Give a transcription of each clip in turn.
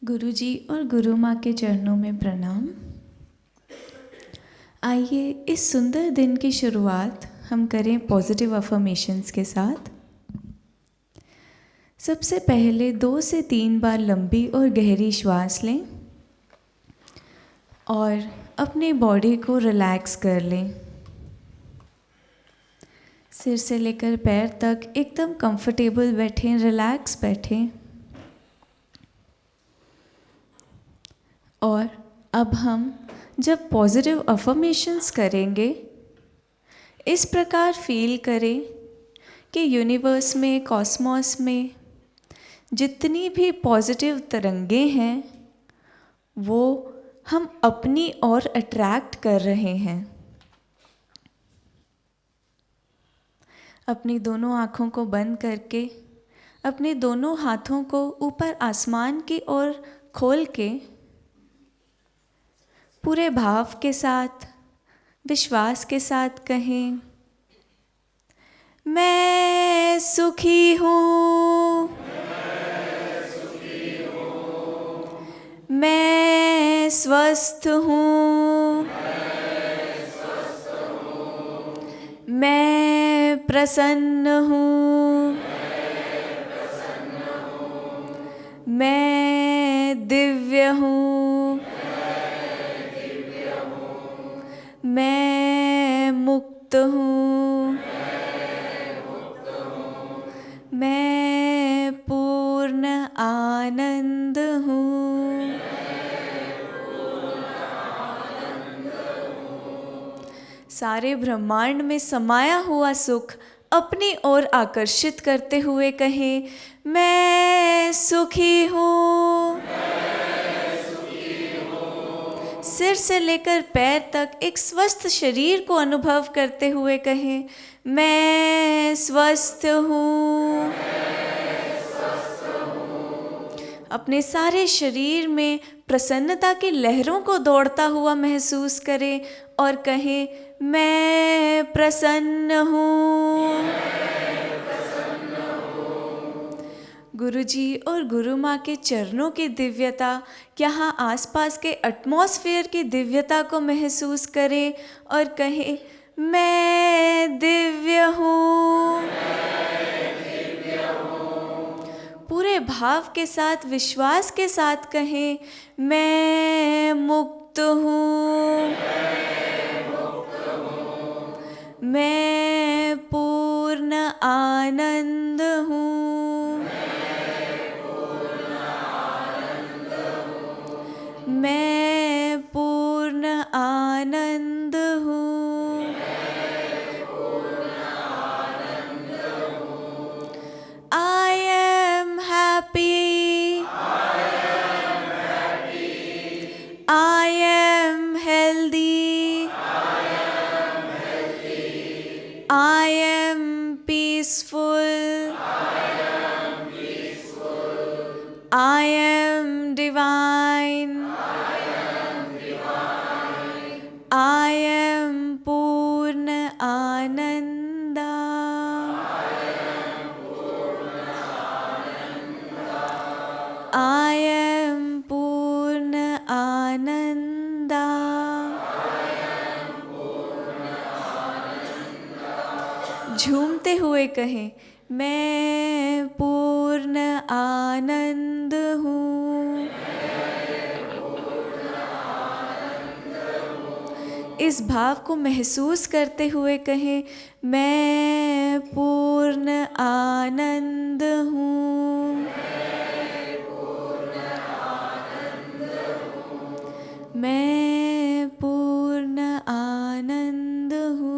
गुरुजी और गुरु माँ के चरणों में प्रणाम। आइए इस सुंदर दिन की शुरुआत हम करें पॉजिटिव अफर्मेशंस के साथ। सबसे पहले 2 से 3 बार लंबी और गहरी श्वास लें और अपने बॉडी को रिलैक्स कर लें। सिर से लेकर पैर तक एकदम कंफर्टेबल बैठें, रिलैक्स बैठें। और अब हम जब पॉजिटिव अफर्मेशंस करेंगे, इस प्रकार फील करें कि यूनिवर्स में, कॉस्मॉस में जितनी भी पॉजिटिव तरंगें हैं वो हम अपनी ओर अट्रैक्ट कर रहे हैं। अपनी दोनों आँखों को बंद करके अपने दोनों हाथों को ऊपर आसमान की ओर खोल के पूरे भाव के साथ, विश्वास के साथ कहें, मैं सुखी हूँ, मैं स्वस्थ हूँ, मैं प्रसन्न हूँ, मैं दिव्य हूँ, मैं मुक्त हूँ, मैं पूर्ण आनंद हूँ। सारे ब्रह्मांड में समाया हुआ सुख अपनी ओर आकर्षित करते हुए कहें, मैं सुखी हूँ। सिर से लेकर पैर तक एक स्वस्थ शरीर को अनुभव करते हुए कहें, मैं स्वस्थ हूँ। अपने सारे शरीर में प्रसन्नता की लहरों को दौड़ता हुआ महसूस करें और कहें, मैं प्रसन्न हूँ। गुरुजी और गुरु माँ के चरणों की दिव्यता, यहाँ आसपास के एटमॉस्फेयर की दिव्यता को महसूस करें और कहें, मैं दिव्य हूँ। पूरे भाव के साथ, विश्वास के साथ कहें, मैं मुक्त हूँ। मैं पूर्ण आनंद हूँ। मैं पूर्ण आनंद हूँ। I am happy. I am healthy. I am peaceful. I am divine. I am Purna Ananda. I am Purna Ananda. झूमते हुए कहें, मैं पूर्ण आनंद हूँ। इस भाव को महसूस करते हुए कहें, मैं पूर्ण आनंद हूँ। मैं पूर्ण आनंद हूँ।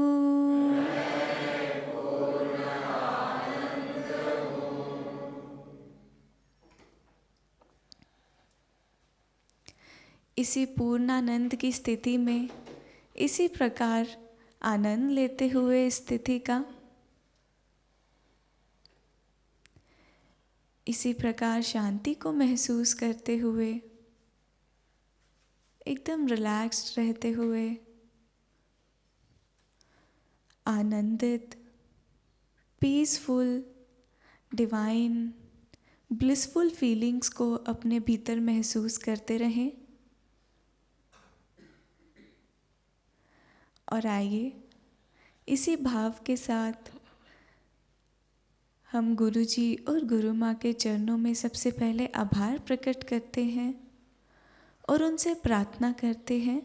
इसी पूर्णानंद की स्थिति में इसी प्रकार आनंद लेते हुए इस स्थिति का, इसी प्रकार शांति को महसूस करते हुए, एकदम रिलैक्स्ड रहते हुए, आनंदित, पीसफुल, डिवाइन, ब्लिसफुल फीलिंग्स को अपने भीतर महसूस करते रहें। और आइए इसी भाव के साथ हम गुरु जी और गुरु माँ के चरणों में सबसे पहले आभार प्रकट करते हैं और उनसे प्रार्थना करते हैं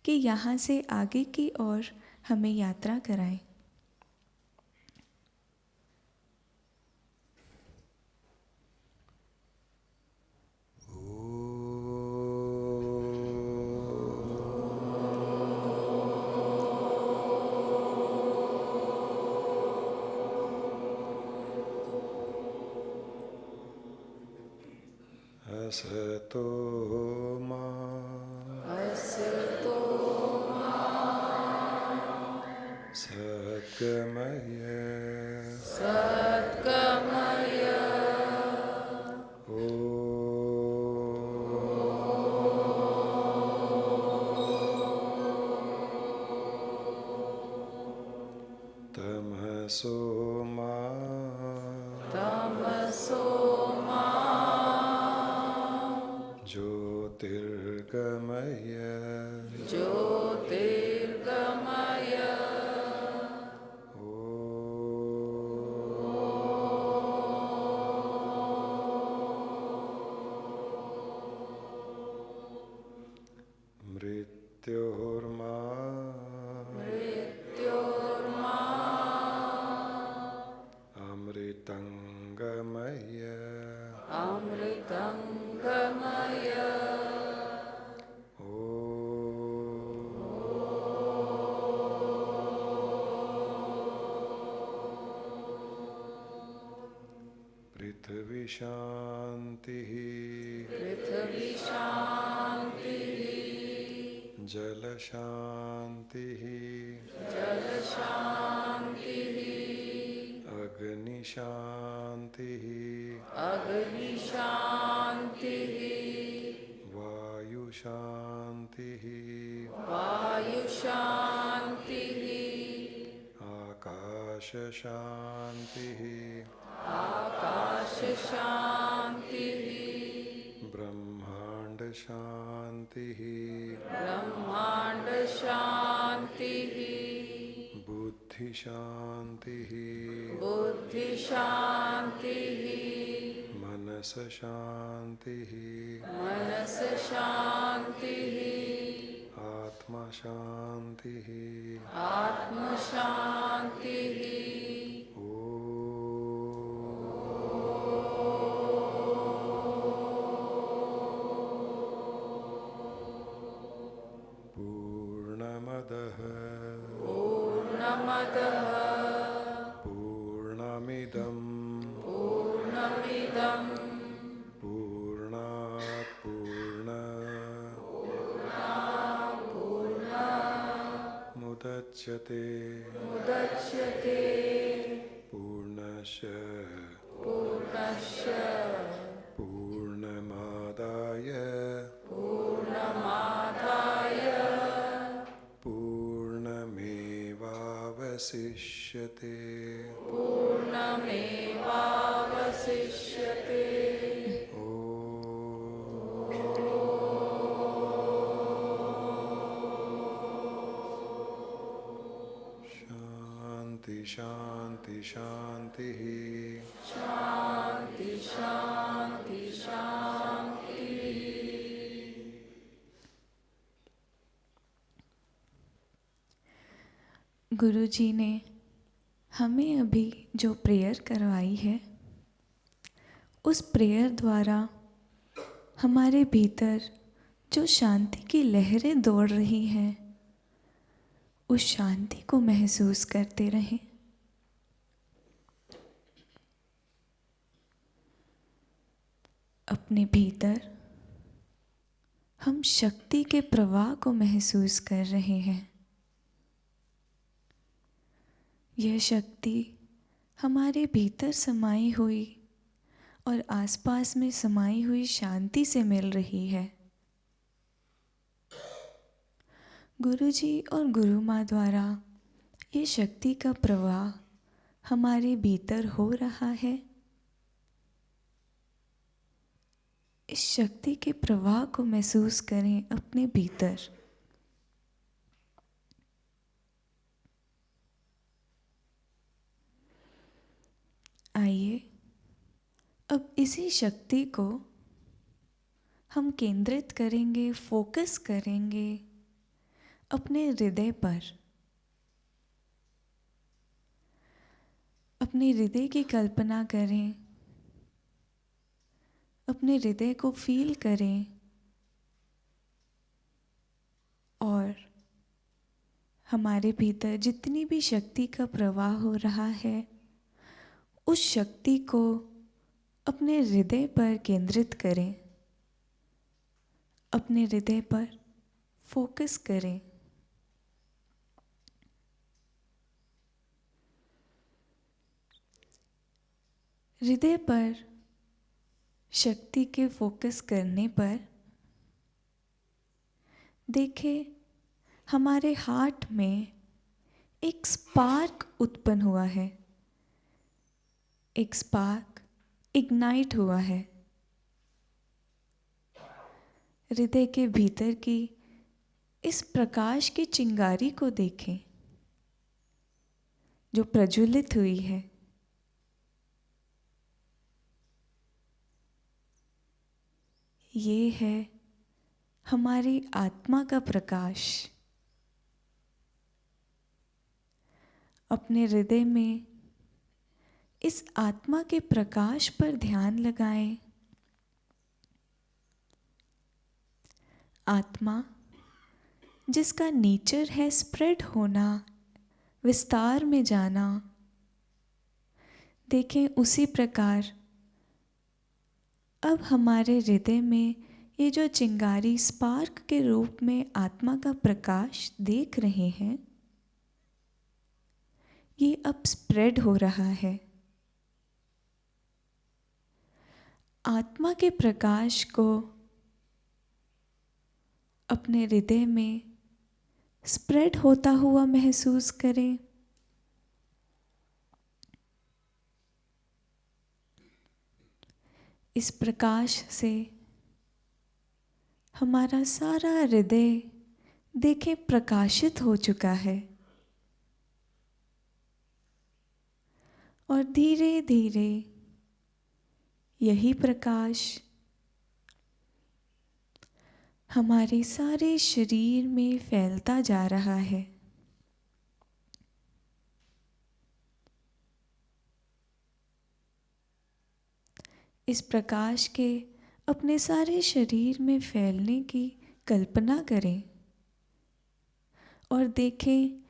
कि यहाँ से आगे की ओर हमें यात्रा कराएं। असतो मा सद्गमय तमसो मा ज्योतिर्गमय मृत्योर्मा अमृतंगमय पृथ्वी शांति जल शांति अग्नि शांति वायु शांति आकाश शांति ब्रह्मांड शांति बुद्धि शांति मनस शांति आत्मा शांति पूर्णमदः पूर्णमिदं पूर्णात् पूर्णमुदच्यते पूर्णस्य पूर्णमादाय पूर्णमेवावशिष्यते शांति शांति शांति गुरु जी ने हमें अभी जो प्रेयर करवाई है, उस प्रेयर द्वारा हमारे भीतर जो शांति की लहरें दौड़ रही हैं, उस शांति को महसूस करते रहें। अपने भीतर हम शक्ति के प्रवाह को महसूस कर रहे हैं। यह शक्ति हमारे भीतर समाई हुई और आसपास में समाई हुई शांति से मिल रही है। गुरु जी और गुरु माँ द्वारा ये शक्ति का प्रवाह हमारे भीतर हो रहा है इस शक्ति के प्रवाह को महसूस करें अपने भीतर। आइए अब इसी शक्ति को हम केंद्रित करेंगे, फोकस करेंगे अपने हृदय पर। अपने हृदय की कल्पना करें, अपने हृदय को फील करें और हमारे भीतर जितनी भी शक्ति का प्रवाह हो रहा है उस शक्ति को अपने हृदय पर केंद्रित करें, अपने हृदय पर फोकस करें। हृदय पर शक्ति के फोकस करने पर देखें हमारे हार्ट में एक स्पार्क उत्पन्न हुआ है, एक स्पार्क इग्नाइट हुआ है। हृदय के भीतर की इस प्रकाश की चिंगारी को देखें जो प्रज्वलित हुई है। ये है हमारी आत्मा का प्रकाश। अपने हृदय में इस आत्मा के प्रकाश पर ध्यान लगाएं। आत्मा जिसका नेचर है स्प्रेड होना, विस्तार में जाना, देखें उसी प्रकार अब हमारे हृदय में ये जो चिंगारी स्पार्क के रूप में आत्मा का प्रकाश देख रहे हैं, ये अब स्प्रेड हो रहा है। आत्मा के प्रकाश को अपने हृदय में स्प्रेड होता हुआ महसूस करें। इस प्रकाश से हमारा सारा हृदय देखें प्रकाशित हो चुका है और धीरे धीरे यही प्रकाश हमारे सारे शरीर में फैलता जा रहा है। इस प्रकाश के अपने सारे शरीर में फैलने की कल्पना करें और देखें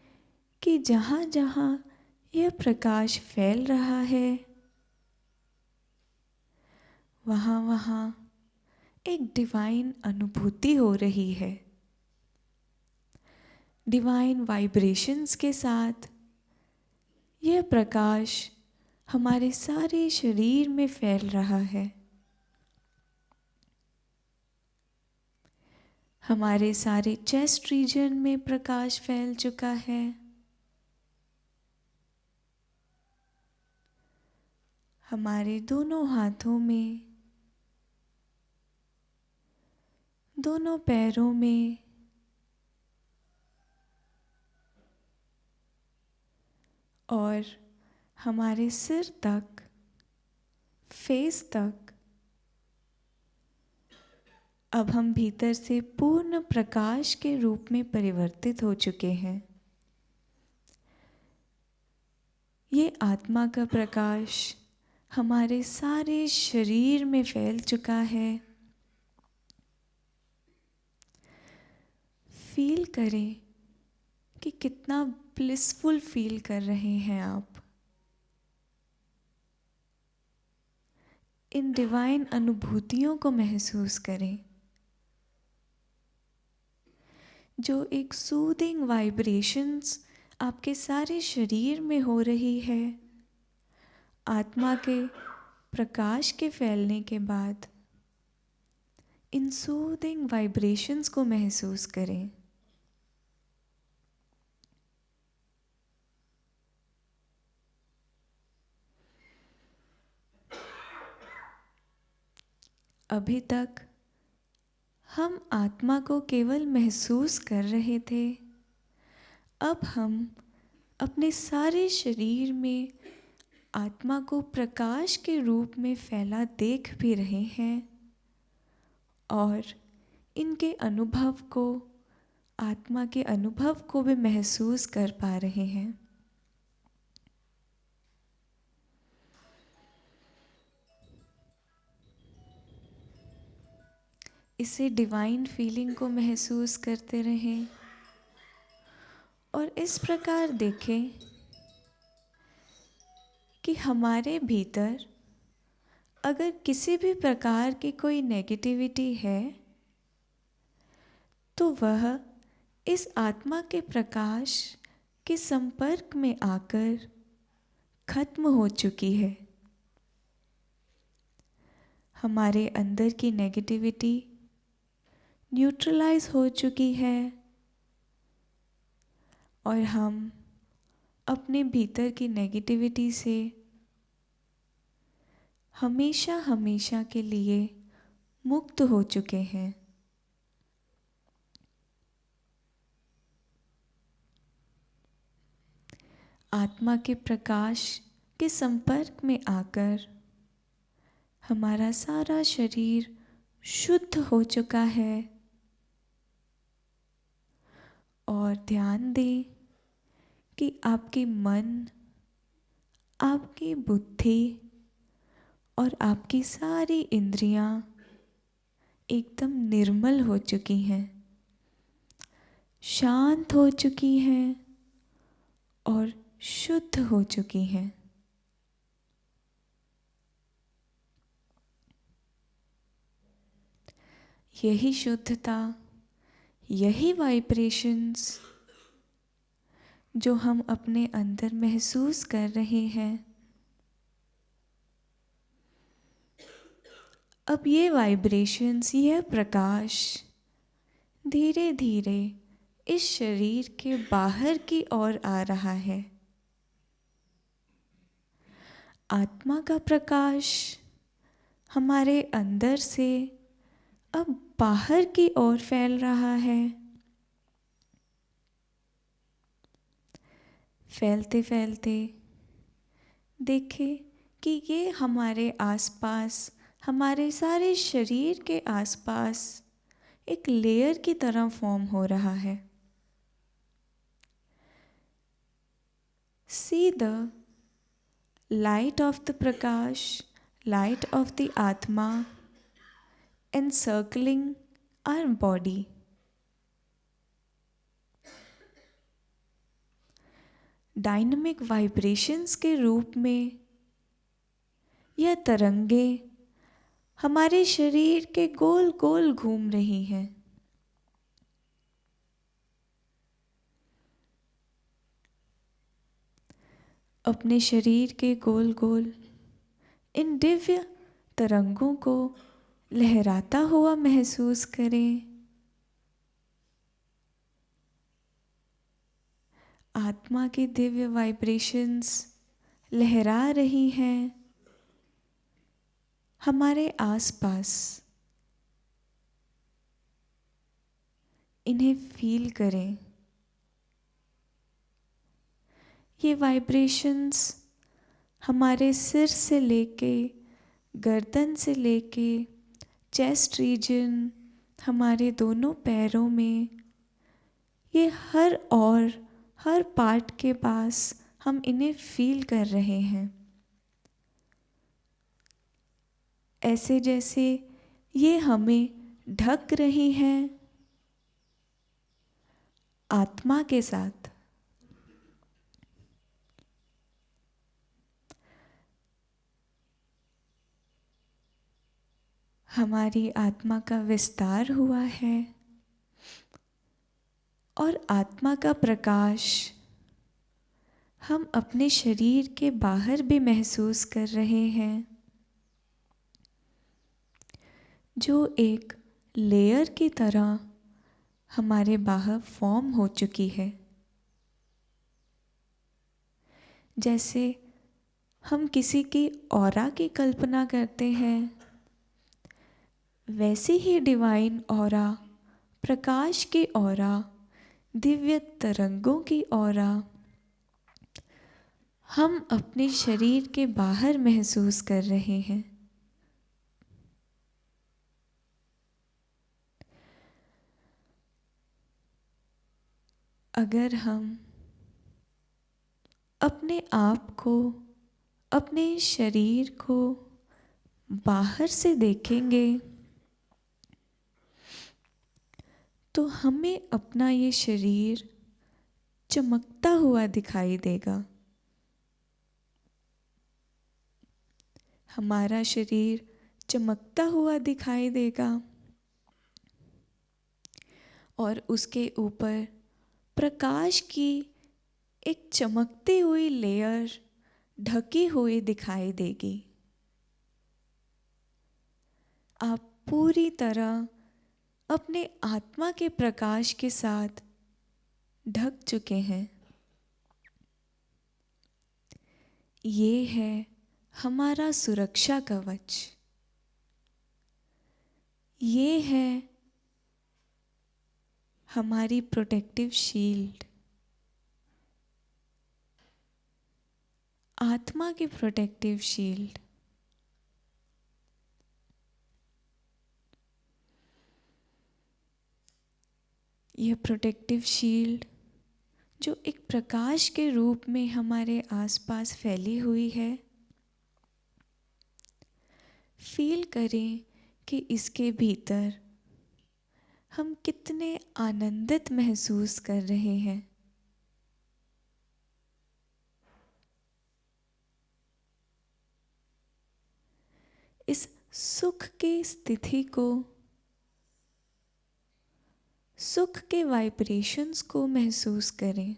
कि जहाँ जहाँ यह प्रकाश फैल रहा है वहाँ वहाँ एक डिवाइन अनुभूति हो रही है। डिवाइन वाइब्रेशंस के साथ यह प्रकाश हमारे सारे शरीर में फैल रहा है। हमारे सारे चेस्ट रीजन में प्रकाश फैल चुका है। हमारे दोनों हाथों में, दोनों पैरों में, और हमारे सिर तक, फेस तक अब हम भीतर से पूर्ण प्रकाश के रूप में परिवर्तित हो चुके हैं। ये आत्मा का प्रकाश हमारे सारे शरीर में फैल चुका है। फील करें कि कितना ब्लिसफुल फील कर रहे हैं आप। इन डिवाइन अनुभूतियों को महसूस करें जो एक सूदिंग वाइब्रेशंस आपके सारे शरीर में हो रही है। आत्मा के प्रकाश के फैलने के बाद इन सूदिंग वाइब्रेशंस को महसूस करें। अभी तक हम आत्मा को केवल महसूस कर रहे थे। अब हम अपने सारे शरीर में आत्मा को प्रकाश के रूप में फैला देख भी रहे हैं और इनके अनुभव को, आत्मा के अनुभव को भी महसूस कर पा रहे हैं। इसे डिवाइन फीलिंग को महसूस करते रहें और इस प्रकार देखें कि हमारे भीतर अगर किसी भी प्रकार की कोई नेगेटिविटी है तो वह इस आत्मा के प्रकाश के संपर्क में आकर खत्म हो चुकी है। हमारे अंदर की नेगेटिविटी न्यूट्रलाइज हो चुकी है और हम अपने भीतर की नेगेटिविटी से हमेशा हमेशा के लिए मुक्त हो चुके हैं। आत्मा के प्रकाश के संपर्क में आकर हमारा सारा शरीर शुद्ध हो चुका है और ध्यान दें कि आपके मन, आपकी बुद्धि और आपकी सारी इंद्रियां एकदम निर्मल हो चुकी हैं, शांत हो चुकी हैं और शुद्ध हो चुकी हैं। यही शुद्धता, यही वाइब्रेशंस जो हम अपने अंदर महसूस कर रहे हैं, अब ये वाइब्रेशंस, यह प्रकाश धीरे धीरे इस शरीर के बाहर की ओर आ रहा है। आत्मा का प्रकाश हमारे अंदर से अब बाहर की ओर फैल रहा है। फैलते फैलते देखें कि ये हमारे आसपास, हमारे सारे शरीर के आसपास एक लेयर की तरह फॉर्म हो रहा है। See the light of the Prakash, light of the Atma encircling our body. Dynamic vibrations के रूप में यह तरंगे हमारे शरीर के गोल गोल घूम रही हैं। अपने शरीर के गोल गोल इन दिव्य तरंगों को लहराता हुआ महसूस करें। आत्मा की दिव्य वाइब्रेशंस लहरा रही हैं हमारे आसपास। इन्हें फील करें। ये वाइब्रेशंस हमारे सिर से लेके, गर्दन से लेके, चेस्ट रीजन, हमारे दोनों पैरों में, ये हर पार्ट के पास हम इन्हें फील कर रहे हैं। ऐसे जैसे ये हमें ढक रही हैं आत्मा के साथ। हमारी आत्मा का विस्तार हुआ है और आत्मा का प्रकाश हम अपने शरीर के बाहर भी महसूस कर रहे हैं, जो एक लेयर की तरह हमारे बाहर फॉर्म हो चुकी है। जैसे हम किसी की ऑरा की कल्पना करते हैं वैसी ही डिवाइन ऑरा, प्रकाश की ऑरा, दिव्य तरंगों की ऑरा हम अपने शरीर के बाहर महसूस कर रहे हैं। अगर हम अपने आप को, अपने शरीर को बाहर से देखेंगे तो हमें अपना ये शरीर चमकता हुआ दिखाई देगा। हमारा शरीर चमकता हुआ दिखाई देगा और उसके ऊपर प्रकाश की एक चमकती हुई लेयर ढकी हुई दिखाई देगी। आप पूरी तरह अपने आत्मा के प्रकाश के साथ ढक चुके हैं। ये है हमारा सुरक्षा कवच। ये है हमारी प्रोटेक्टिव शील्ड। आत्मा की प्रोटेक्टिव शील्ड। यह प्रोटेक्टिव शील्ड जो एक प्रकाश के रूप में हमारे आसपास फैली हुई है, फील करें कि इसके भीतर हम कितने आनंदित महसूस कर रहे हैं। इस सुख की स्थिति को, सुख के वाइब्रेशंस को महसूस करें।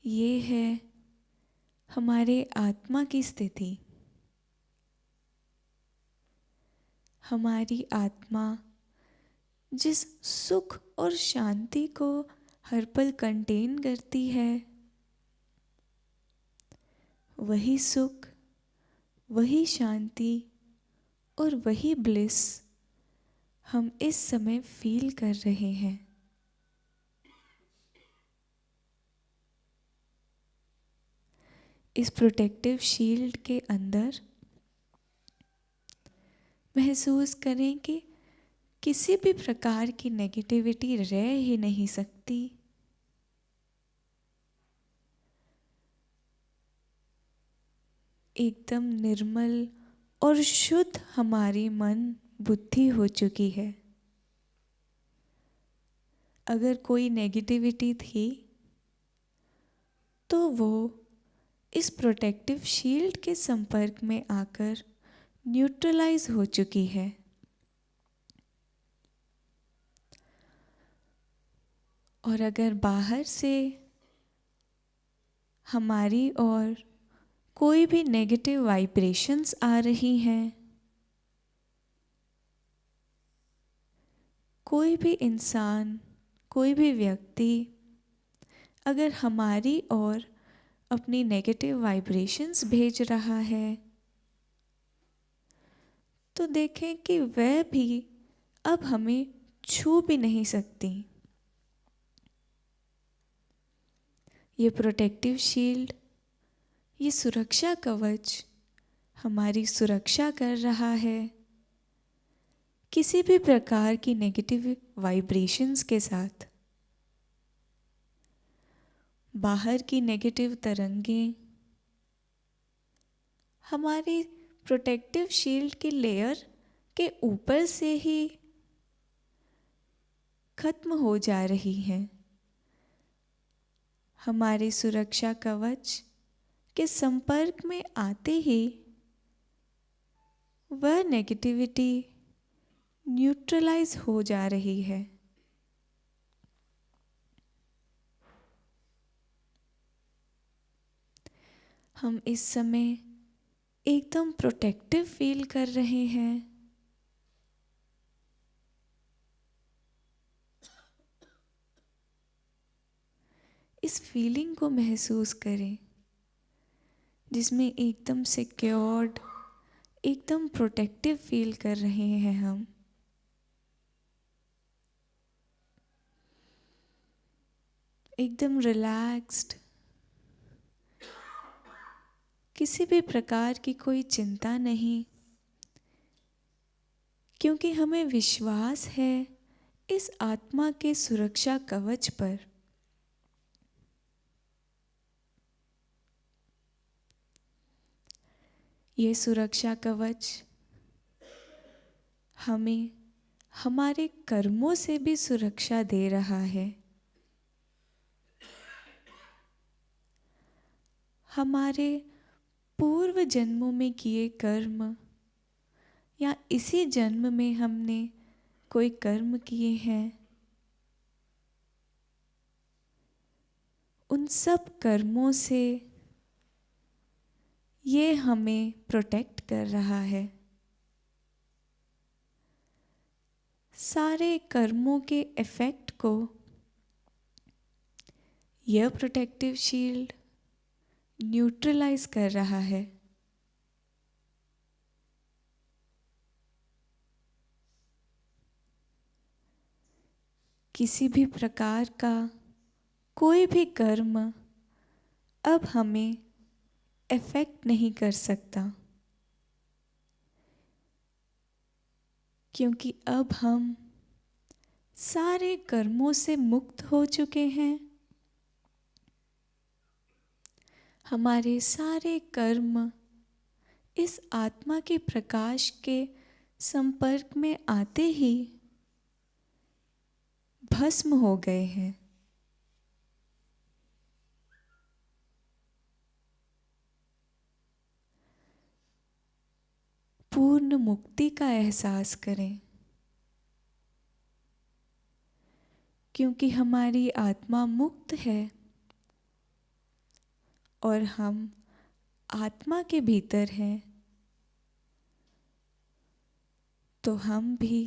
ये है हमारे आत्मा की स्थिति। हमारी आत्मा जिस सुख और शांति को हर पल कंटेन करती है, वही सुख, वही शांति और वही ब्लिस हम इस समय फील कर रहे हैं। इस प्रोटेक्टिव शील्ड के अंदर महसूस करें कि किसी भी प्रकार की नेगेटिविटी रह ही नहीं सकती। एकदम निर्मल और शुद्ध हमारी मन बुद्धि हो चुकी है। अगर कोई नेगेटिविटी थी तो वो इस प्रोटेक्टिव शील्ड के संपर्क में आकर न्यूट्रलाइज हो चुकी है। और अगर बाहर से हमारी ओर कोई भी नेगेटिव वाइब्रेशंस आ रही हैं, कोई भी इंसान, कोई भी व्यक्ति अगर हमारी ओर अपनी नेगेटिव वाइब्रेशंस भेज रहा है, तो देखें कि वह भी अब हमें छू भी नहीं सकती। ये प्रोटेक्टिव शील्ड, ये सुरक्षा कवच हमारी सुरक्षा कर रहा है किसी भी प्रकार की नेगेटिव वाइब्रेशंस के साथ। बाहर की नेगेटिव तरंगें हमारी प्रोटेक्टिव शील्ड के लेयर के ऊपर से ही खत्म हो जा रही हैं। हमारे सुरक्षा कवच के संपर्क में आते ही वह नेगेटिविटी न्यूट्रलाइज हो जा रही है। हम इस समय एकदम प्रोटेक्टिव फील कर रहे हैं। इस फीलिंग को महसूस करें जिसमें एकदम सिक्योर्ड, एकदम प्रोटेक्टिव फील कर रहे हैं हम। एकदम रिलैक्स्ड, किसी भी प्रकार की कोई चिंता नहीं, क्योंकि हमें विश्वास है इस आत्मा के सुरक्षा कवच पर। ये सुरक्षा कवच हमें हमारे कर्मों से भी सुरक्षा दे रहा है। हमारे पूर्व जन्मों में किए कर्म या इसी जन्म में हमने कोई कर्म किए हैं, उन सब कर्मों से ये हमें प्रोटेक्ट कर रहा है। सारे कर्मों के इफेक्ट को यह प्रोटेक्टिव शील्ड न्यूट्रलाइज कर रहा है। किसी भी प्रकार का कोई भी कर्म अब हमें इफेक्ट नहीं कर सकता, क्योंकि अब हम सारे कर्मों से मुक्त हो चुके हैं। हमारे सारे कर्म इस आत्मा के प्रकाश के संपर्क में आते ही भस्म हो गए हैं। पूर्ण मुक्ति का एहसास करें, क्योंकि हमारी आत्मा मुक्त है और हम आत्मा के भीतर हैं, तो हम भी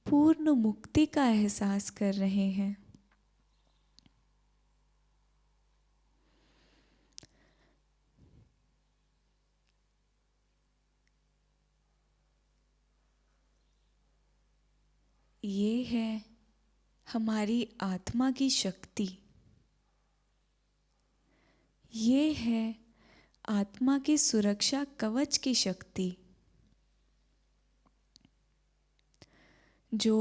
पूर्ण मुक्ति का एहसास कर रहे हैं। ये है हमारी आत्मा की शक्ति। ये है आत्मा की सुरक्षा कवच की शक्ति, जो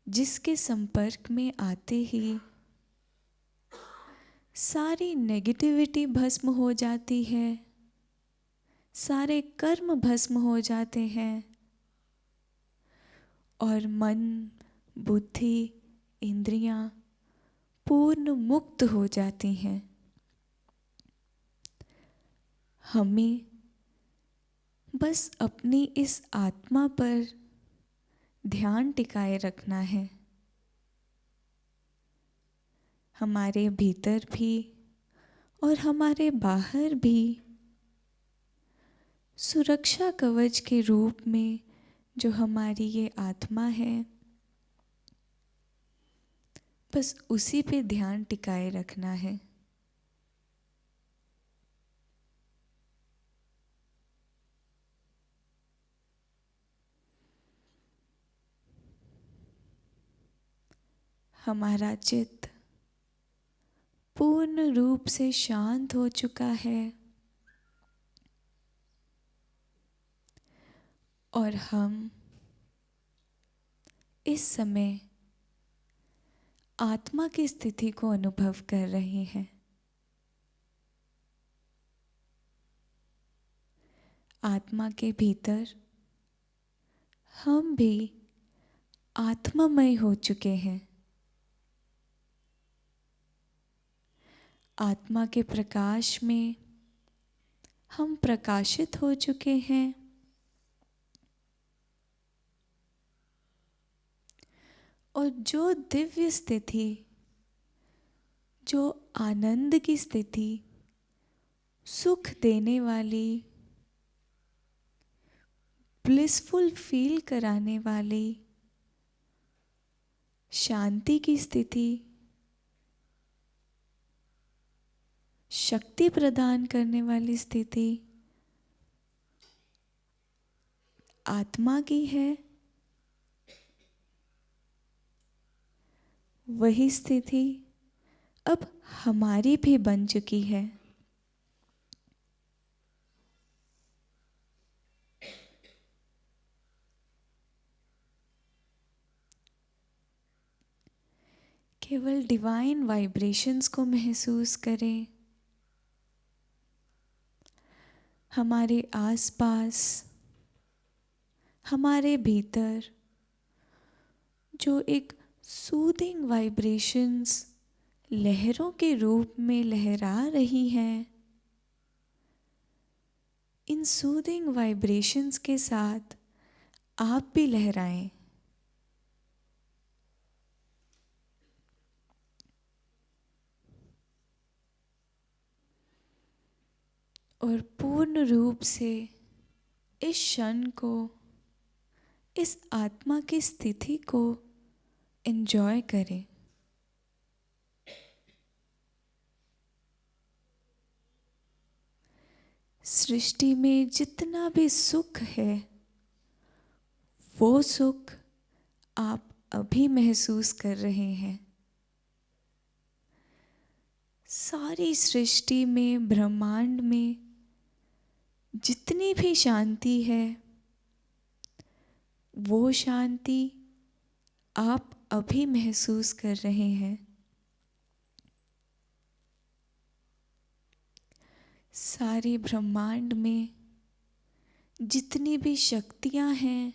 जिसके संपर्क में आते ही सारी नेगेटिविटी भस्म हो जाती है, सारे कर्म भस्म हो जाते हैं और मन, बुद्धि, इंद्रियां पूर्ण मुक्त हो जाती हैं। हमें बस अपनी इस आत्मा पर ध्यान टिकाए रखना है। हमारे भीतर भी और हमारे बाहर भी सुरक्षा कवच के रूप में जो हमारी ये आत्मा है, बस उसी पे ध्यान टिकाए रखना है। हमारा चित्त पूर्ण रूप से शांत हो चुका है और हम इस समय आत्मा की स्थिति को अनुभव कर रहे हैं। आत्मा के भीतर हम भी आत्मामय हो चुके हैं। आत्मा के प्रकाश में हम प्रकाशित हो चुके हैं और जो दिव्य स्थिति, जो आनंद की स्थिति, सुख देने वाली, ब्लिसफुल फील कराने वाली, शांति की स्थिति, शक्ति प्रदान करने वाली स्थिति आत्मा की है, वही स्थिति अब हमारी भी बन चुकी है। केवल डिवाइन वाइब्रेशंस को महसूस करें। हमारे आसपास, हमारे भीतर जो एक सूदिंग वाइब्रेशंस लहरों के रूप में लहरा रही हैं, इन सूदिंग वाइब्रेशंस के साथ आप भी लहराएं। और पूर्ण रूप से इस क्षण को, इस आत्मा की स्थिति को एंजॉय करें। सृष्टि में जितना भी सुख है, वो सुख आप अभी महसूस कर रहे हैं। सारी सृष्टि में, ब्रह्मांड में जितनी भी शांति है, वो शांति आप अभी महसूस कर रहे हैं। सारे ब्रह्मांड में जितनी भी शक्तियां हैं,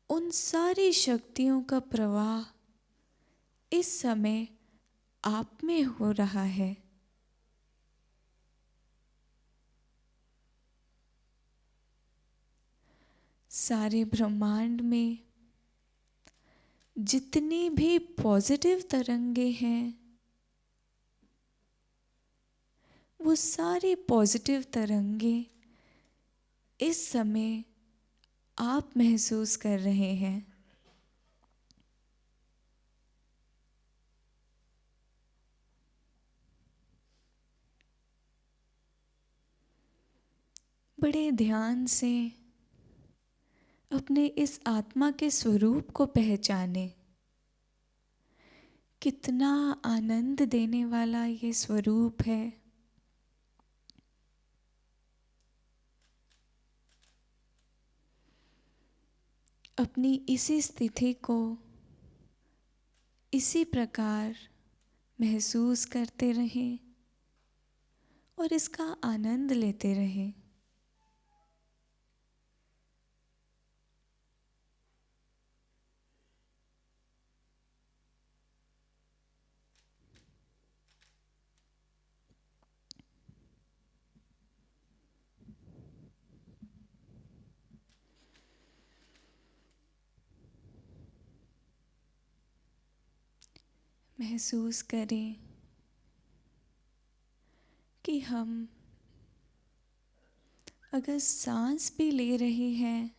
उन सारी शक्तियों का प्रवाह इस समय आप में हो रहा है। सारे ब्रह्मांड में जितनी भी पॉजिटिव तरंगे हैं, वो सारी पॉजिटिव तरंगे इस समय आप महसूस कर रहे हैं। बड़े ध्यान से अपने इस आत्मा के स्वरूप को पहचाने। कितना आनंद देने वाला ये स्वरूप है। अपनी इसी स्थिति को इसी प्रकार महसूस करते रहें और इसका आनंद लेते रहें। महसूस करें कि हम अगर सांस भी ले रहे हैं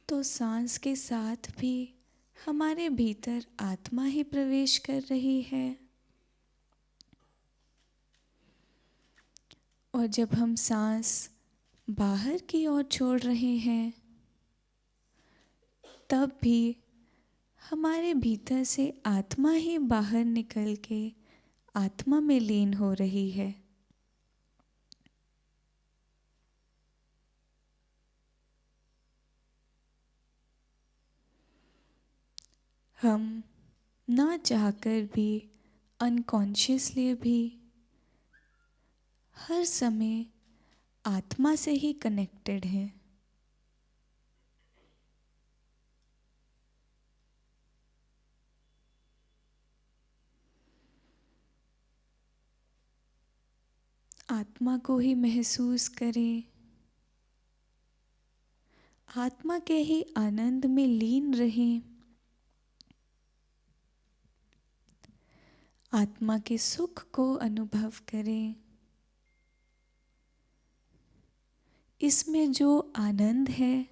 तो सांस के साथ भी हमारे भीतर आत्मा ही प्रवेश कर रही है। और जब हम सांस बाहर की ओर छोड़ रहे हैं, तब भी हमारे भीतर से आत्मा ही बाहर निकल के आत्मा में लीन हो रही है। हम ना चाहकर भी, अनकॉन्शियसली भी हर समय आत्मा से ही कनेक्टेड हैं। आत्मा को ही महसूस करें, आत्मा के ही आनंद में लीन रहें, आत्मा के सुख को अनुभव करें। इसमें जो आनंद है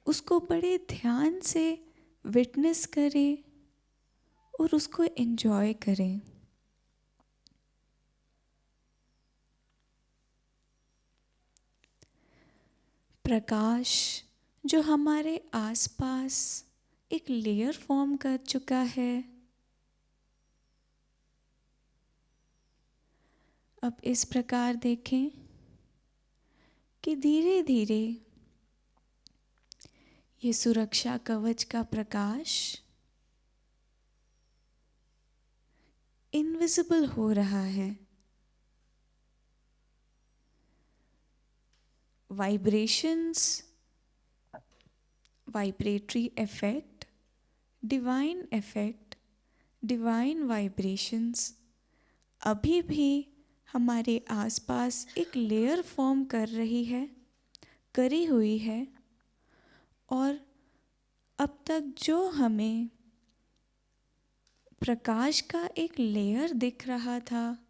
उसको बड़े ध्यान से विटनेस करें और उसको एंजॉय करें। प्रकाश जो हमारे आसपास एक लेयर फॉर्म कर चुका है, अब इस प्रकार देखें कि धीरे धीरे ये सुरक्षा कवच का प्रकाश इनविजिबल हो रहा है। Vibrations, vibratory effect, divine vibrations अभी भी हमारे आसपास एक लेयर फॉर्म करी हुई है। और अब तक जो हमें प्रकाश का एक लेयर दिख रहा था,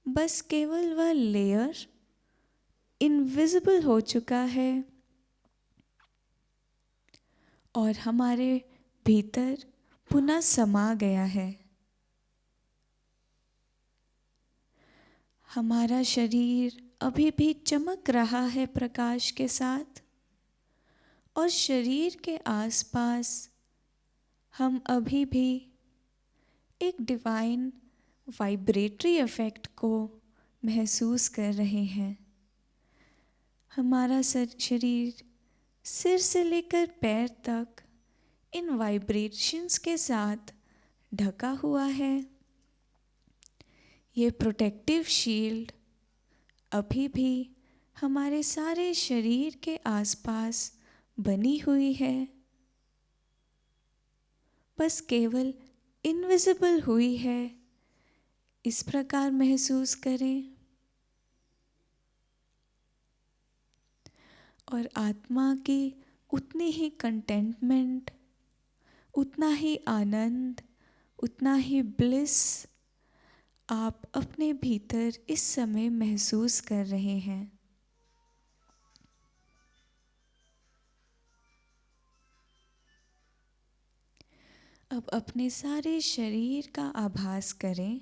बस केवल वह लेयर इनविजिबल हो चुका है और हमारे भीतर पुनः समा गया है। हमारा शरीर अभी भी चमक रहा है प्रकाश के साथ, और शरीर के आसपास हम अभी भी एक डिवाइन वाइब्रेटरी इफेक्ट को महसूस कर रहे हैं। हमारा शरीर सिर से लेकर पैर तक इन वाइब्रेशंस के साथ ढका हुआ है। ये प्रोटेक्टिव शील्ड अभी भी हमारे सारे शरीर के आसपास बनी हुई है, बस केवल इनविजिबल हुई है, इस प्रकार महसूस करें। और आत्मा की उतनी ही कंटेंटमेंट, उतना ही आनंद, उतना ही ब्लिस आप अपने भीतर इस समय महसूस कर रहे हैं। अब अपने सारे शरीर का आभास करें।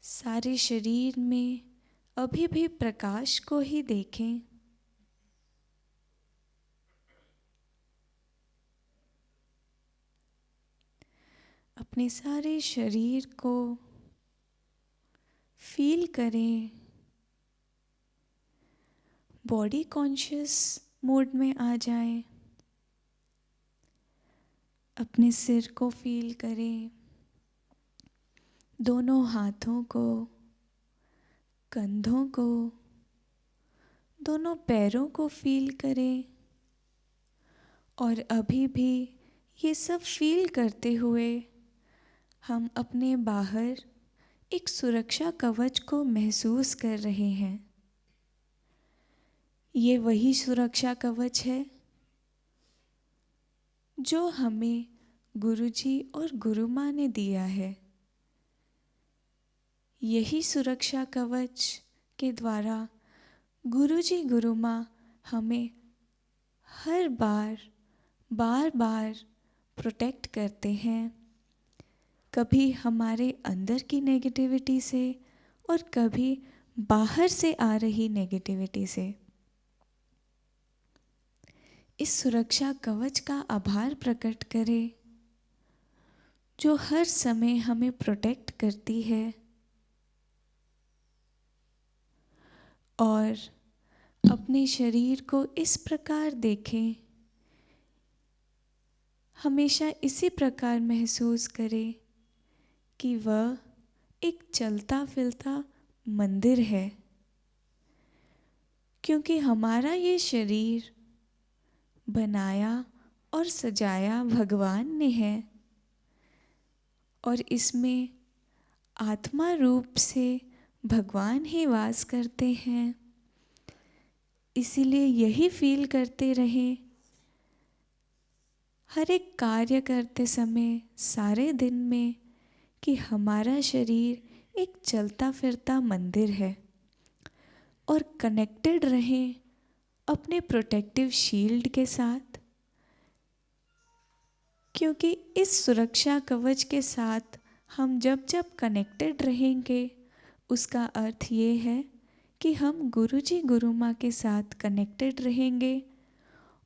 सारे शरीर में अभी भी प्रकाश को ही देखें। अपने सारे शरीर को फील करें। बॉडी कॉन्शियस मोड में आ जाएं। अपने सिर को फील करें, दोनों हाथों को, कंधों को, दोनों पैरों को फील करें। और अभी भी ये सब फील करते हुए हम अपने बाहर एक सुरक्षा कवच को महसूस कर रहे हैं। ये वही सुरक्षा कवच है जो हमें गुरुजी और गुरु माँ ने दिया है। यही सुरक्षा कवच के द्वारा गुरुजी गुरु माँ हमें हर बार प्रोटेक्ट करते हैं, कभी हमारे अंदर की नेगेटिविटी से और कभी बाहर से आ रही नेगेटिविटी से। इस सुरक्षा कवच का आभार प्रकट करें जो हर समय हमें प्रोटेक्ट करती है। और अपने शरीर को इस प्रकार देखें, हमेशा इसी प्रकार महसूस करें कि वह एक चलता फिरता मंदिर है, क्योंकि हमारा ये शरीर बनाया और सजाया भगवान ने है और इसमें आत्मा रूप से भगवान ही वास करते हैं। इसीलिए यही फील करते रहें हर एक कार्य करते समय, सारे दिन में, कि हमारा शरीर एक चलता फिरता मंदिर है। और कनेक्टेड रहें अपने प्रोटेक्टिव शील्ड के साथ, क्योंकि इस सुरक्षा कवच के साथ हम जब जब कनेक्टेड रहेंगे, उसका अर्थ ये है कि हम गुरुजी गुरु माँ के साथ कनेक्टेड रहेंगे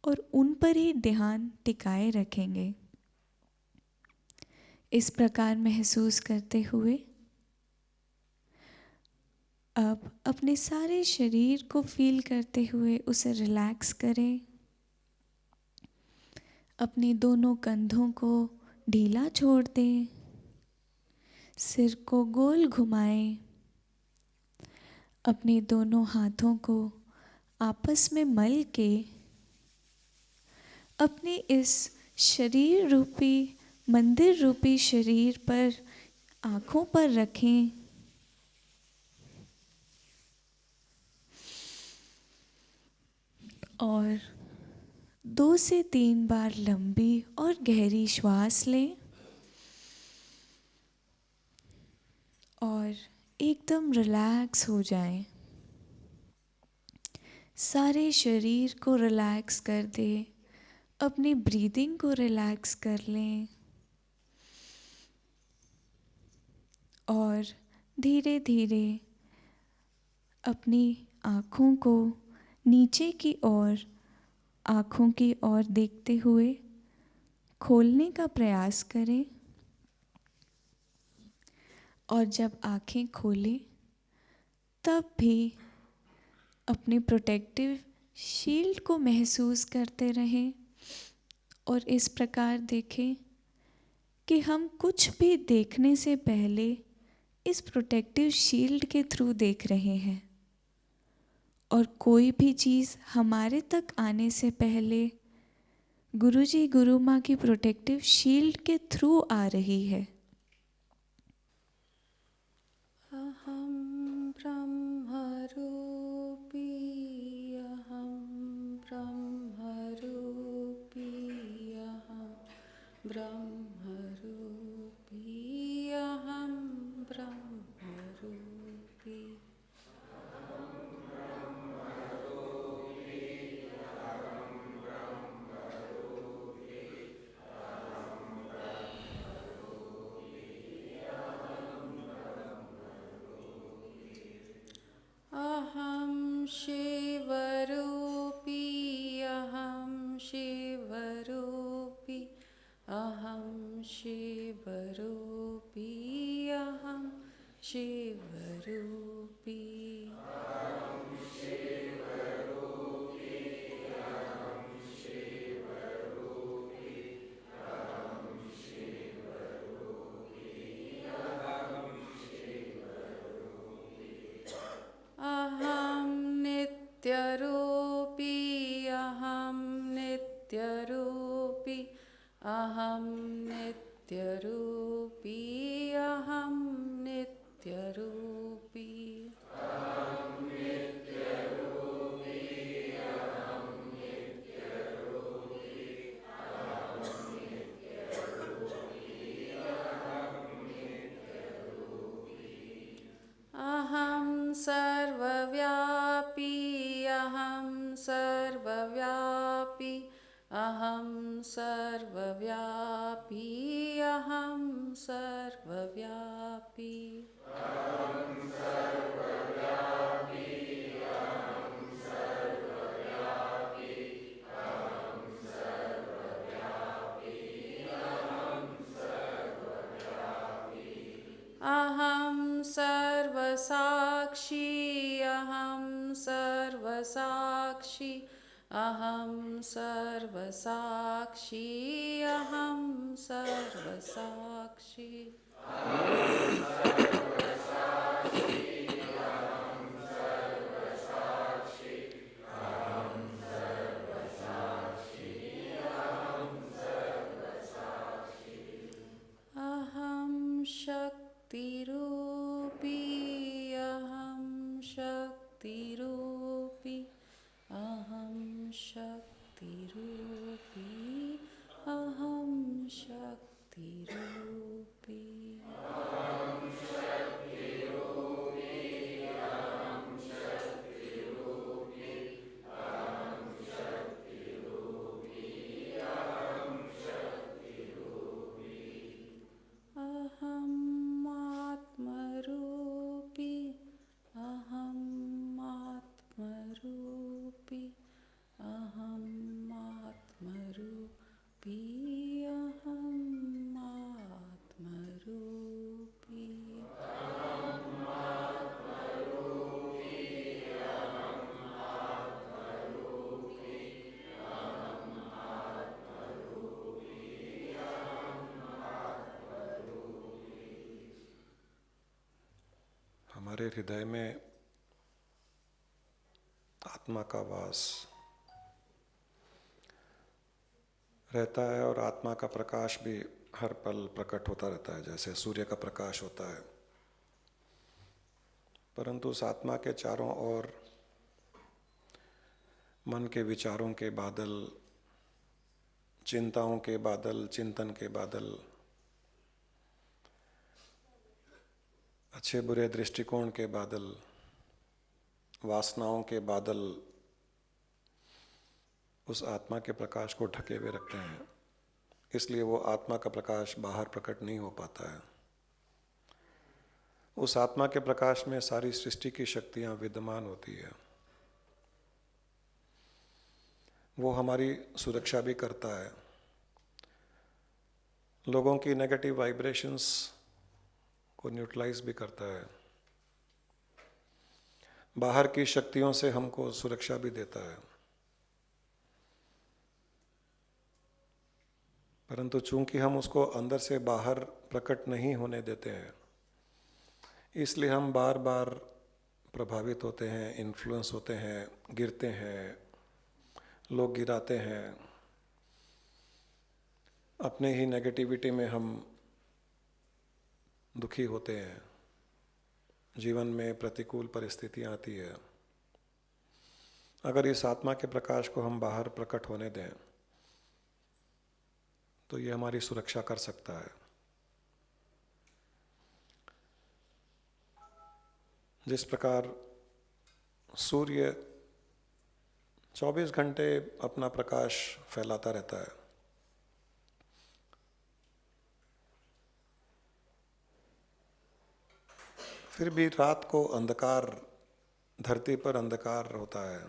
और उन पर ही ध्यान टिकाए रखेंगे। इस प्रकार महसूस करते हुए अब अपने सारे शरीर को फील करते हुए उसे रिलैक्स करें। अपने दोनों कंधों को ढीला छोड़ दें, सिर को गोल घुमाएं, अपने दोनों हाथों को आपस में मल के अपने इस शरीर रूपी मंदिर रूपी शरीर पर आँखों पर रखें और 2 से 3 बार लंबी और गहरी श्वास लें और एकदम रिलैक्स हो जाएं। सारे शरीर को रिलैक्स कर दें, अपनी ब्रीदिंग को रिलैक्स कर लें और धीरे धीरे अपनी आँखों को नीचे की ओर, आँखों की ओर देखते हुए खोलने का प्रयास करें। और जब आँखें खोलें तब भी अपने प्रोटेक्टिव शील्ड को महसूस करते रहें और इस प्रकार देखें कि हम कुछ भी देखने से पहले इस प्रोटेक्टिव शील्ड के थ्रू देख रहे हैं और कोई भी चीज़ हमारे तक आने से पहले गुरुजी गुरु माँ की प्रोटेक्टिव शील्ड के थ्रू आ रही है। अहं ब्रह्मरूपी, अहं ब्रह्मरूपी, अहं ब्रह्मरूपी, अहं ब्रह्मरूपी। अहं शिवरूपी, अहं शिवरूपी, अहं शिवरूपी, अहं शिवरूपी। अहं नित्यरूपी, अहं नित्यरूपी, अहं नित्यरूपी, अहं नित्यरूपी। अहं सर्वव्यापी, अहं सर्वव्यापी, अहं सर्वव्यापी, अहं सर्वव्यापी। अहं सर्वसाक्षी, अहं सर्वसाक्षी, अहं सर्वसाक्षी, अहं सर्वसाक्षी। अहं शक्तिरूपी, अहं शक्तिरूपी, अहं शक्तिरूपी, अहं शक्तिरूपी। हमारे हृदय में आत्मा का वास रहता है और आत्मा का प्रकाश भी हर पल प्रकट होता रहता है, जैसे सूर्य का प्रकाश होता है। परंतु उस आत्मा के चारों ओर मन के विचारों के बादल, चिंताओं के बादल, चिंतन के बादल, अच्छे बुरे दृष्टिकोण के बादल, वासनाओं के बादल उस आत्मा के प्रकाश को ढके हुए रखते हैं। इसलिए वो आत्मा का प्रकाश बाहर प्रकट नहीं हो पाता है। उस आत्मा के प्रकाश में सारी सृष्टि की शक्तियां विद्यमान होती है। वो हमारी सुरक्षा भी करता है, लोगों की नेगेटिव वाइब्रेशंस को न्यूट्रलाइज भी करता है, बाहर की शक्तियों से हमको सुरक्षा भी देता है। परंतु चूंकि हम उसको अंदर से बाहर प्रकट नहीं होने देते हैं, इसलिए हम बार बार प्रभावित होते हैं, इन्फ्लुएंस होते हैं, गिरते हैं, लोग गिराते हैं। अपने ही नेगेटिविटी में हम दुखी होते हैं, जीवन में प्रतिकूल परिस्थितियां आती है। अगर इस आत्मा के प्रकाश को हम बाहर प्रकट होने दें तो ये हमारी सुरक्षा कर सकता है। जिस प्रकार सूर्य 24 घंटे अपना प्रकाश फैलाता रहता है, फिर भी रात को अंधकार, धरती पर अंधकार होता है,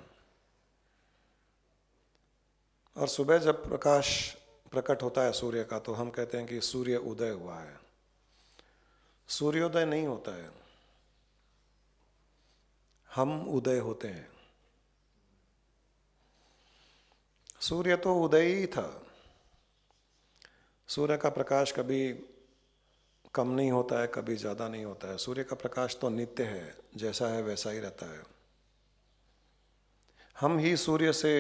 और सुबह जब प्रकाश प्रकट होता है सूर्य का तो हम कहते हैं कि सूर्य उदय हुआ है। सूर्योदय नहीं होता है, हम उदय होते हैं। सूर्य तो उदय ही था। सूर्य का प्रकाश कभी कम नहीं होता है, कभी ज़्यादा नहीं होता है। सूर्य का प्रकाश तो नित्य है, जैसा है वैसा ही रहता है। हम ही सूर्य से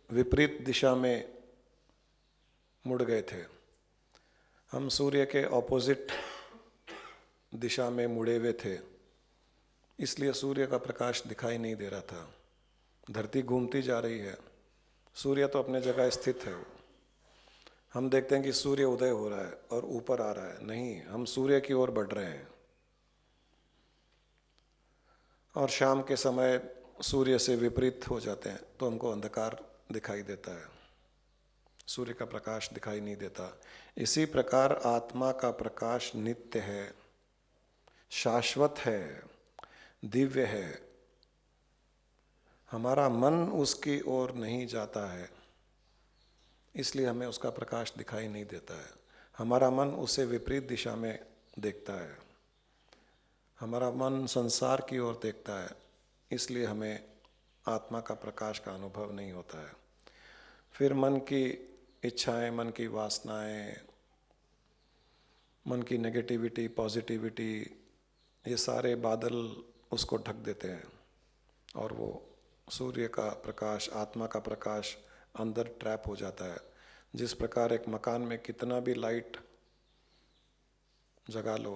विपरीत दिशा में मुड़ गए थे। हम सूर्य के ऑपोजिट दिशा में मुड़े हुए थे, इसलिए सूर्य का प्रकाश दिखाई नहीं दे रहा था। धरती घूमती जा रही है, सूर्य तो अपने जगह स्थित है। हम देखते हैं कि सूर्य उदय हो रहा है और ऊपर आ रहा है, नहीं, हम सूर्य की ओर बढ़ रहे हैं। और शाम के समय सूर्य से विपरीत हो जाते हैं तो हमको अंधकार दिखाई देता है, सूर्य का प्रकाश दिखाई नहीं देता। इसी प्रकार आत्मा का प्रकाश नित्य है, शाश्वत है, दिव्य है। हमारा मन उसकी ओर नहीं जाता है, इसलिए हमें उसका प्रकाश दिखाई नहीं देता है। हमारा मन उसे विपरीत दिशा में देखता है, हमारा मन संसार की ओर देखता है, इसलिए हमें आत्मा का प्रकाश का अनुभव नहीं होता है। फिर मन की इच्छाएं, मन की वासनाएं, मन की नेगेटिविटी, पॉजिटिविटी, ये सारे बादल उसको ढक देते हैं और वो सूर्य का प्रकाश, आत्मा का प्रकाश अंदर ट्रैप हो जाता है। जिस प्रकार एक मकान में कितना भी लाइट जगा लो,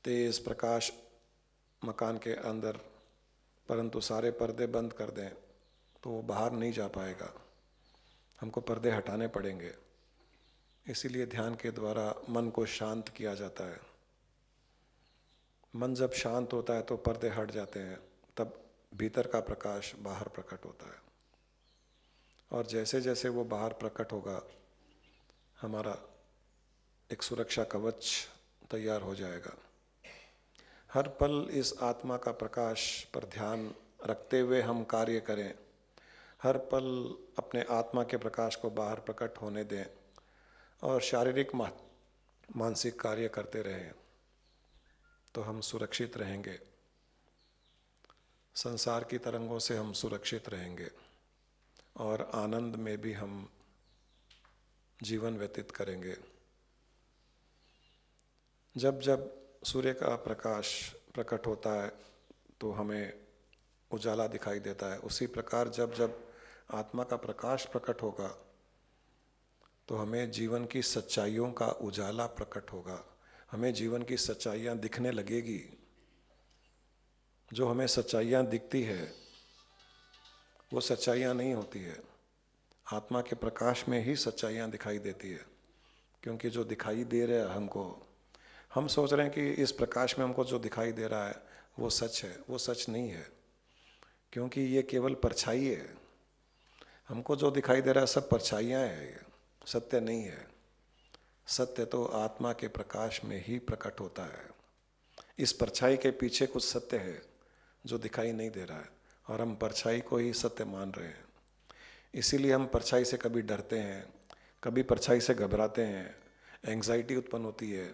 तेज प्रकाश मकान के अंदर, परंतु सारे पर्दे बंद कर दें तो वो बाहर नहीं जा पाएगा, हमको पर्दे हटाने पड़ेंगे। इसीलिए ध्यान के द्वारा मन को शांत किया जाता है। मन जब शांत होता है तो पर्दे हट जाते हैं, तब भीतर का प्रकाश बाहर प्रकट होता है। और जैसे जैसे वो बाहर प्रकट होगा, हमारा एक सुरक्षा कवच तैयार हो जाएगा। हर पल इस आत्मा का प्रकाश पर ध्यान रखते हुए हम कार्य करें, हर पल अपने आत्मा के प्रकाश को बाहर प्रकट होने दें और शारीरिक मानसिक कार्य करते रहें, तो हम सुरक्षित रहेंगे। संसार की तरंगों से हम सुरक्षित रहेंगे और आनंद में भी हम जीवन व्यतीत करेंगे। जब जब सूर्य का प्रकाश प्रकट होता है तो हमें उजाला दिखाई देता है, उसी प्रकार जब जब आत्मा का प्रकाश प्रकट होगा तो हमें जीवन की सच्चाइयों का उजाला प्रकट होगा, हमें जीवन की सच्चाइयाँ दिखने लगेगी। जो हमें सच्चाइयाँ दिखती है वो सच्चाइयाँ नहीं होती है, आत्मा के प्रकाश में ही सच्चाइयाँ दिखाई देती है। क्योंकि जो दिखाई दे रहा है हमको, हम सोच रहे हैं कि इस प्रकाश में हमको जो दिखाई दे रहा है वो सच है, वो सच नहीं है, क्योंकि ये केवल परछाई है। हमको जो दिखाई दे रहा है सब परछाइयाँ हैं, ये सत्य नहीं है। सत्य तो आत्मा के प्रकाश में ही प्रकट होता है। इस परछाई के पीछे कुछ सत्य है जो दिखाई नहीं दे रहा है, और हम परछाई को ही सत्य मान रहे हैं। इसीलिए हम परछाई से कभी डरते हैं, कभी परछाई से घबराते हैं, एंग्जाइटी उत्पन्न होती है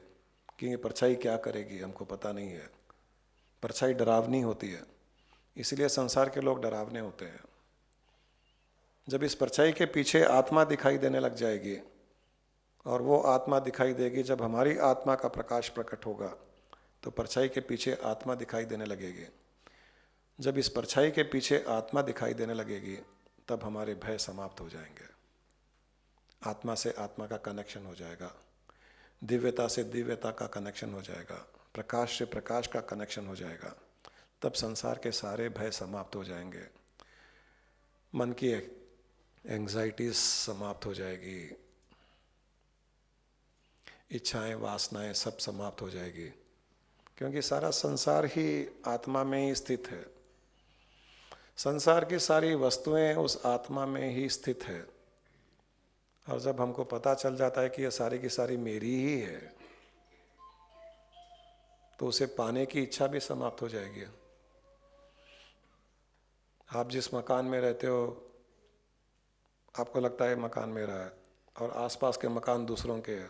कि ये परछाई क्या करेगी, हमको पता नहीं है। परछाई डरावनी होती है, इसीलिए संसार के लोग डरावने होते हैं। जब इस परछाई के पीछे आत्मा दिखाई देने लग जाएगी, और वो आत्मा दिखाई देगी जब हमारी आत्मा का प्रकाश प्रकट होगा, तो परछाई के पीछे आत्मा दिखाई देने लगेगी। जब इस परछाई के पीछे आत्मा दिखाई देने लगेगी तब हमारे भय समाप्त हो जाएंगे। आत्मा से आत्मा का कनेक्शन हो जाएगा, दिव्यता से दिव्यता का कनेक्शन हो जाएगा, प्रकाश से प्रकाश का कनेक्शन हो जाएगा। तब संसार के सारे भय समाप्त हो जाएंगे, मन की एंग्जाइटीज समाप्त हो जाएगी, इच्छाएं वासनाएं सब समाप्त हो जाएगी, क्योंकि सारा संसार ही आत्मा में ही स्थित है। संसार की सारी वस्तुएं उस आत्मा में ही स्थित है। और जब हमको पता चल जाता है कि ये सारी की सारी मेरी ही है, तो उसे पाने की इच्छा भी समाप्त हो जाएगी। आप जिस मकान में रहते हो, आपको लगता है मकान मेरा है, और आसपास के मकान दूसरों के हैं।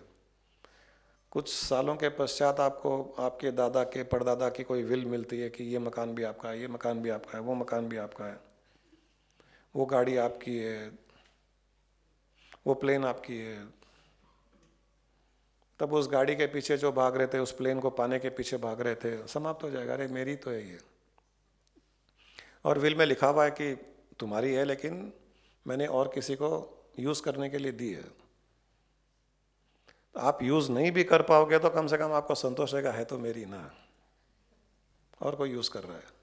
कुछ सालों के पश्चात आपको आपके दादा के परदादा की कोई विल मिलती है कि ये मकान भी आपका है, ये मकान भी आपका है, वो मकान भी आपका है, वो गाड़ी आपकी है, वो प्लेन आपकी है। तब उस गाड़ी के पीछे जो भाग रहे थे, उस प्लेन को पाने के पीछे भाग रहे थे, समाप्त हो जाएगा। अरे मेरी तो है ये। और विल में लिखा हुआ है कि तुम्हारी है, लेकिन मैंने और किसी को यूज़ करने के लिए दी है। तो आप यूज़ नहीं भी कर पाओगे तो कम से कम आपको संतोष रहेगा, है तो मेरी ना, और कोई यूज़ कर रहा है।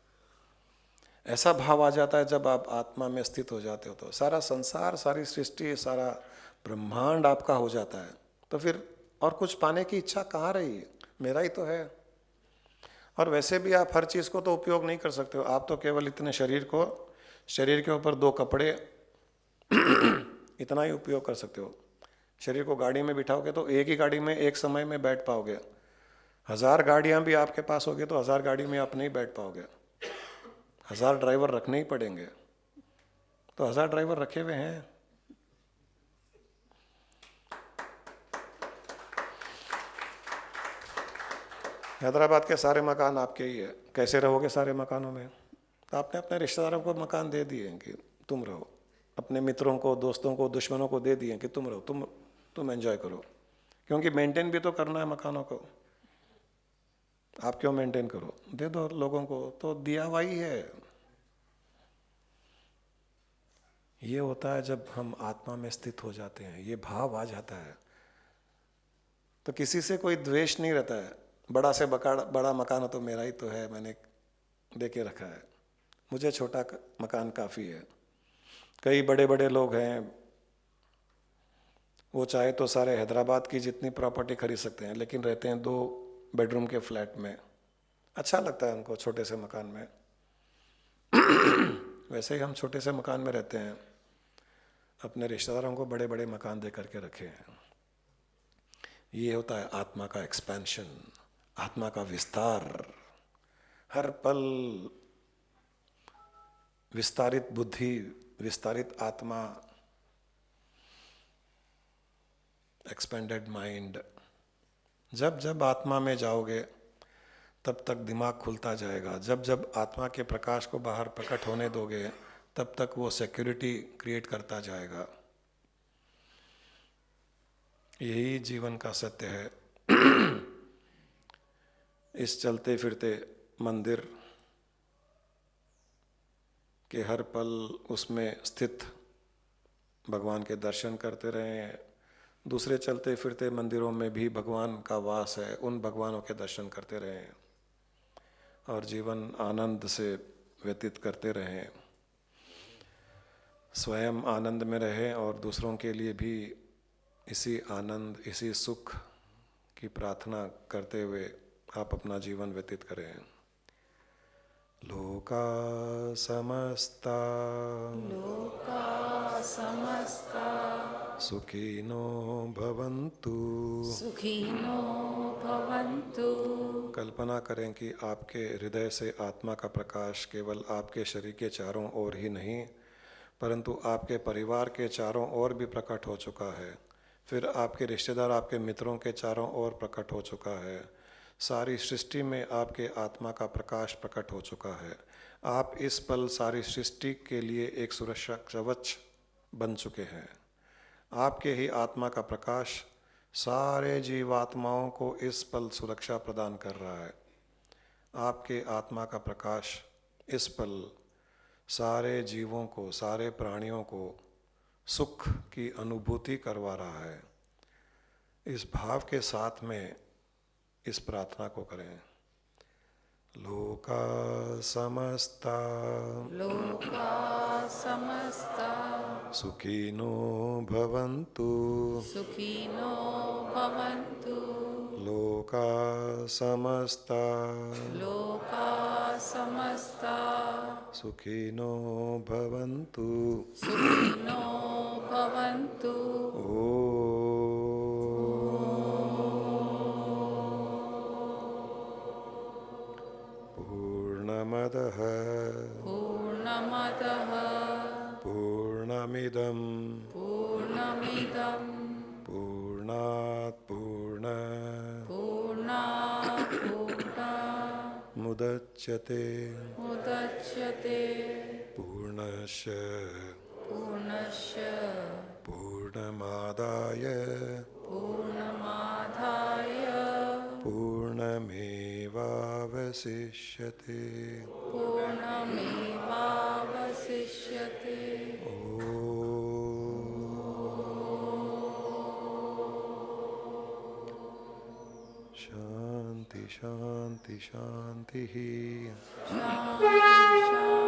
ऐसा भाव आ जाता है जब आप आत्मा में स्थित हो जाते हो, तो सारा संसार, सारी सृष्टि, सारा ब्रह्मांड आपका हो जाता है। तो फिर और कुछ पाने की इच्छा कहाँ रही? मेरा ही तो है। और वैसे भी आप हर चीज़ को तो उपयोग नहीं कर सकते हो। आप तो केवल इतने शरीर के ऊपर 2 कपड़े इतना ही उपयोग कर सकते हो। शरीर को गाड़ी में बिठाओगे तो एक ही गाड़ी में एक समय में बैठ पाओगे। 1000 गाड़ियाँ भी आपके पास होगी तो 1000 गाड़ी में आप नहीं बैठ पाओगे। 1000 ड्राइवर रखने ही पड़ेंगे। तो 1000 ड्राइवर रखे हुए हैं। हैदराबाद के सारे मकान आपके ही है। कैसे रहोगे सारे मकानों में? तो आपने अपने रिश्तेदारों को मकान दे दिए कि तुम रहो, अपने मित्रों को, दोस्तों को, दुश्मनों को दे दिए कि तुम रहो, तुम एंजॉय करो, क्योंकि मेंटेन भी तो करना है मकानों को। आप क्यों मेंटेन करो? दे दो लोगों को, तो दिया हुआ ही है। ये होता है जब हम आत्मा में स्थित हो जाते हैं, ये भाव आ जाता है, तो किसी से कोई द्वेष नहीं रहता है। बड़ा से बड़ा मकान हो तो मेरा ही तो है, मैंने दे के रखा है, मुझे छोटा मकान काफ़ी है। कई बड़े बड़े लोग हैं, वो चाहे तो सारे हैदराबाद की जितनी प्रॉपर्टी खरीद सकते हैं, लेकिन रहते हैं 2 बेडरूम के फ्लैट में। अच्छा लगता है उनको छोटे से मकान में। वैसे ही हम छोटे से मकान में रहते हैं, अपने रिश्तेदारों को बड़े बड़े मकान दे करके रखे हैं। ये होता है आत्मा का एक्सपेंशन, आत्मा का विस्तार। हर पल विस्तारित बुद्धि, विस्तारित आत्मा, एक्सपेंडेड माइंड। जब जब आत्मा में जाओगे तब तक दिमाग खुलता जाएगा। जब जब आत्मा के प्रकाश को बाहर प्रकट होने दोगे तब तक वो सिक्योरिटी क्रिएट करता जाएगा। यही जीवन का सत्य है। इस चलते फिरते मंदिर के हर पल उसमें स्थित भगवान के दर्शन करते रहें। दूसरे चलते फिरते मंदिरों में भी भगवान का वास है, उन भगवानों के दर्शन करते रहें और जीवन आनंद से व्यतीत करते रहें। स्वयं आनंद में रहें और दूसरों के लिए भी इसी आनंद, इसी सुख की प्रार्थना करते हुए आप अपना जीवन व्यतीत करें। लोका समस्ता सुखिनो भवन्तु। सुखिनो भवन्तु। कल्पना करें कि आपके हृदय से आत्मा का प्रकाश केवल आपके शरीर के चारों ओर ही नहीं, परंतु आपके परिवार के चारों ओर भी प्रकट हो चुका है। फिर आपके रिश्तेदार, आपके मित्रों के चारों ओर प्रकट हो चुका है। सारी सृष्टि में आपके आत्मा का प्रकाश प्रकट हो चुका है। आप इस पल सारी सृष्टि के लिए एक सुरक्षा कवच बन चुके हैं। आपके ही आत्मा का प्रकाश सारे जीवात्माओं को इस पल सुरक्षा प्रदान कर रहा है। आपके आत्मा का प्रकाश इस पल सारे जीवों को, सारे प्राणियों को सुख की अनुभूति करवा रहा है। इस भाव के साथ में इस प्रार्थना को करें। लोका समस्ता लोका समस्ता सुखिनो भवन्तु। सुखिनो भवन्तु। लोका समस्ता लोका समस्ता सुखिनो भवन्तु। सुखिनो भवन्तु। पूर्णमदः पूर्णमदः पूर्णमिदं पूर्णमिदं पूर्णात् पूर्णमुदच्यते मुदच्यते पूर्णस्य पूर्णस्य पूर्णमादाय पूर्णमादाय पूर्णमेवावशिष्यते। पूर्णमेवावशिष्यते। शांति शांति शांति। शांति शांति